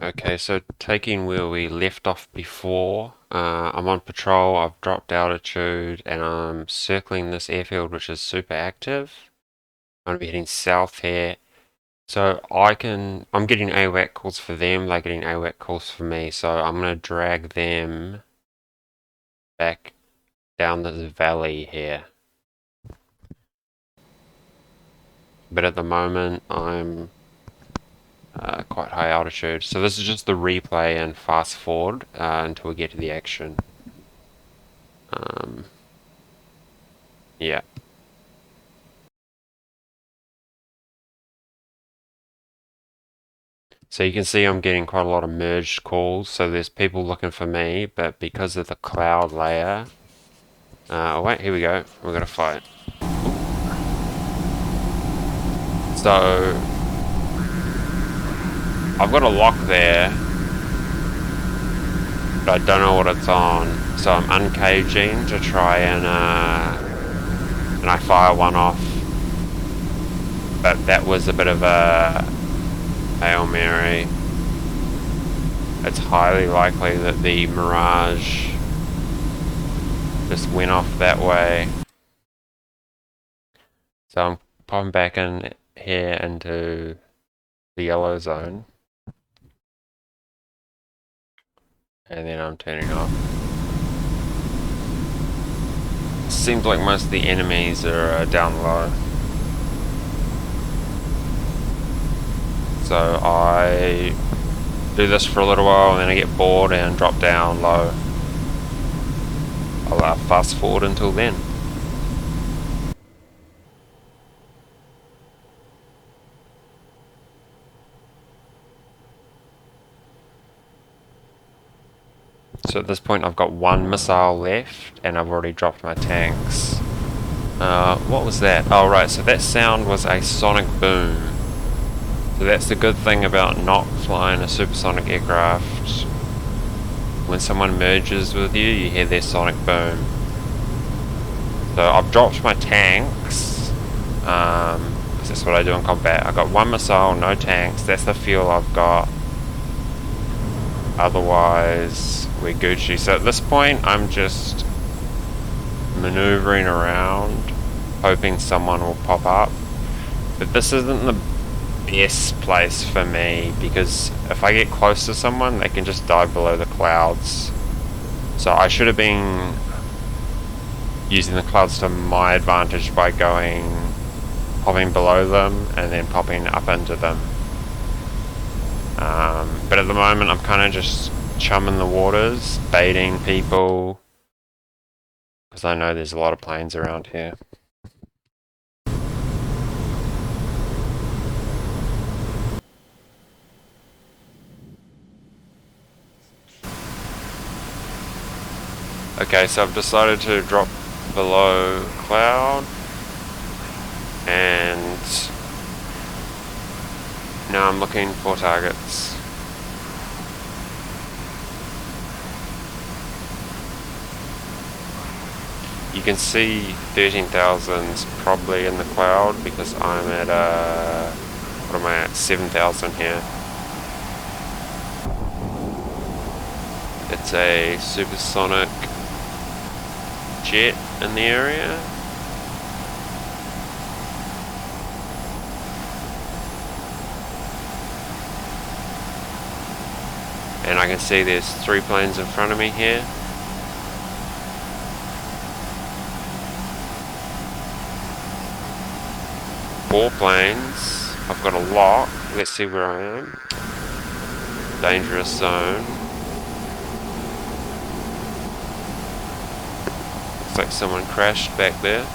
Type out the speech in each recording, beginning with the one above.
Okay, so taking where we left off before, I'm on patrol, I've dropped altitude, and I'm circling this airfield which is super active. I'm gonna be heading south here. So I'm getting AWAC calls for them, they're getting AWAC calls for me, so I'm gonna drag them back down this valley here. But at the moment, I'm quite high altitude. So this is just the replay and fast forward until we get to the action. Yeah. So you can see I'm getting quite a lot of merged calls. So there's people looking for me, but because of the cloud layer... oh wait, here we go. We're gonna fight. So... I've got a lock there, but I don't know what it's on. So I'm uncaging to try and I fire one off. But that was a bit of a Hail Mary. It's highly likely that the Mirage just went off that way. So I'm popping back in here into the yellow zone. And then I'm turning off. Seems like most of the enemies are down low. So I do this for a little while and then I get bored and drop down low. I'll fast forward until then. So at this point I've got one missile left and I've already dropped my tanks. What was that? Oh right, so that sound was a sonic boom. So that's the good thing about not flying a supersonic aircraft. When someone merges with you, you hear their sonic boom. So I've dropped my tanks, because that's what I do in combat. I've got one missile, no tanks, that's the fuel I've got. Otherwise, we're Gucci. So at this point, I'm just maneuvering around, hoping someone will pop up. But this isn't the best place for me, because if I get close to someone, they can just dive below the clouds. So I should have been using the clouds to my advantage by popping below them and then popping up into them. But at the moment I'm kind of just chumming the waters, baiting people, because I know there's a lot of planes around here. Okay, so I've decided to drop below cloud, and now I'm looking for targets. You can see 13,000's probably in the cloud because I'm at what am I at? 7,000 here. It's a supersonic jet in the area. And I can see there's 3 planes in front of me here. Four planes. I've got a lock. Let's see where I am. Dangerous zone. Looks like someone crashed back there.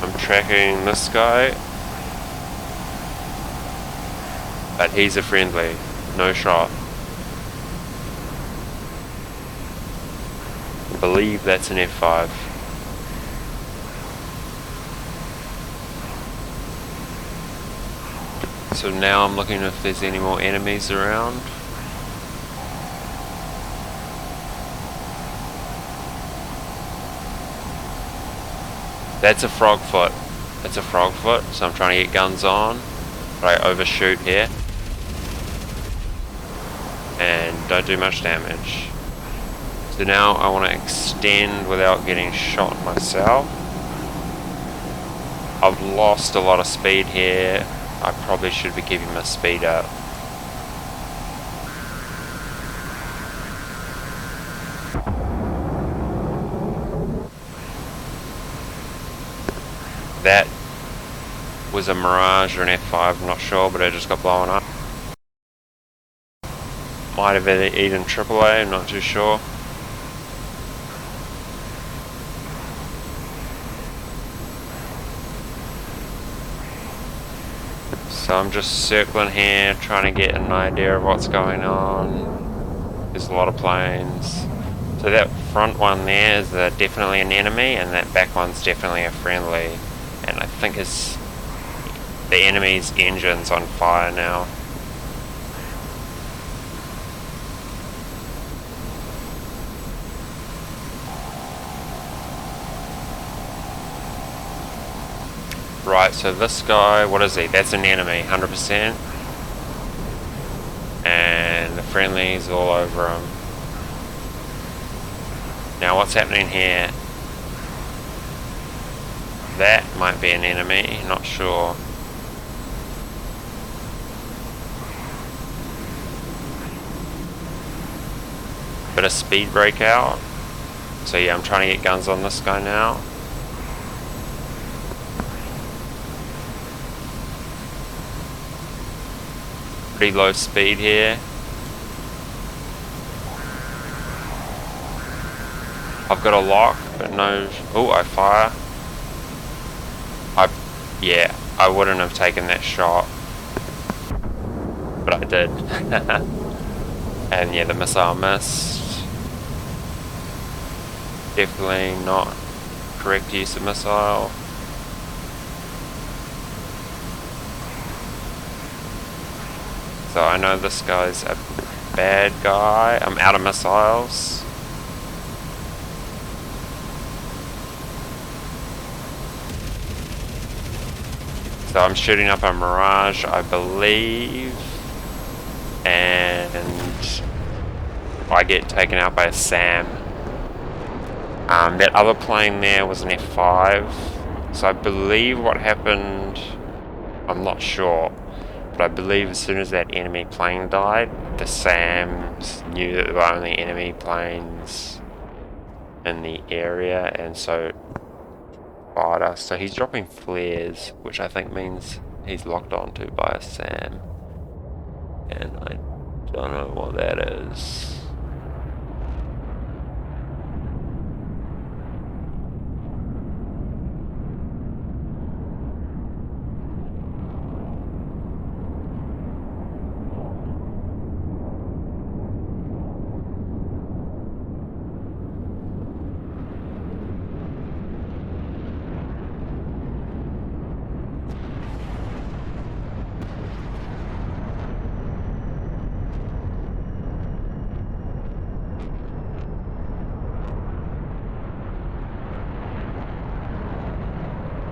I'm tracking this guy, but he's a friendly, no shot. I believe that's an F5. So now I'm looking if there's any more enemies around. That's a frog foot. That's a frog foot, so I'm trying to get guns on. But I overshoot here. And don't do much damage. So now I want to extend without getting shot myself. I've lost a lot of speed here. I probably should be keeping my speed up. That was a Mirage or an F5, I'm not sure, but it just got blown up. Might have been even AAA, I'm not too sure. So I'm just circling here, trying to get an idea of what's going on. There's a lot of planes. So that front one there is definitely an enemy, and that back one's definitely a friendly. And I think the enemy's engine's on fire now. Right, so this guy, what is he? That's an enemy, 100%. And the friendly's all over him. Now what's happening here? That might be an enemy, not sure. Bit of speed breakout. So yeah, I'm trying to get guns on this guy now. Pretty low speed here. I've got a lock, but no. Oh, I fire. Yeah, I wouldn't have taken that shot, but I did. And yeah, the missile missed. Definitely not correct use of missile. So I know this guy's a bad guy. I'm out of missiles. So I'm shooting up a Mirage, I believe, and I get taken out by a SAM. That other plane there was an F5, so I believe what happened, I'm not sure, but I believe as soon as that enemy plane died, the SAMs knew that there were only enemy planes in the area, and so fired us. So he's dropping flares, which I think means he's locked onto by a SAM, and I don't know what that is.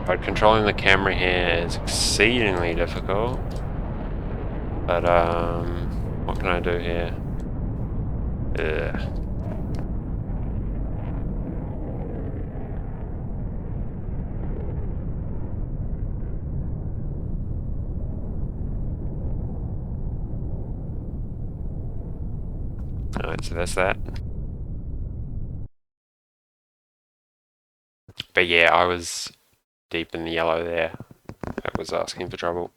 But controlling the camera here is exceedingly difficult. But what can I do here? Ugh. Alright, so that's that. But yeah, I was deep in the yellow there. That was asking for trouble.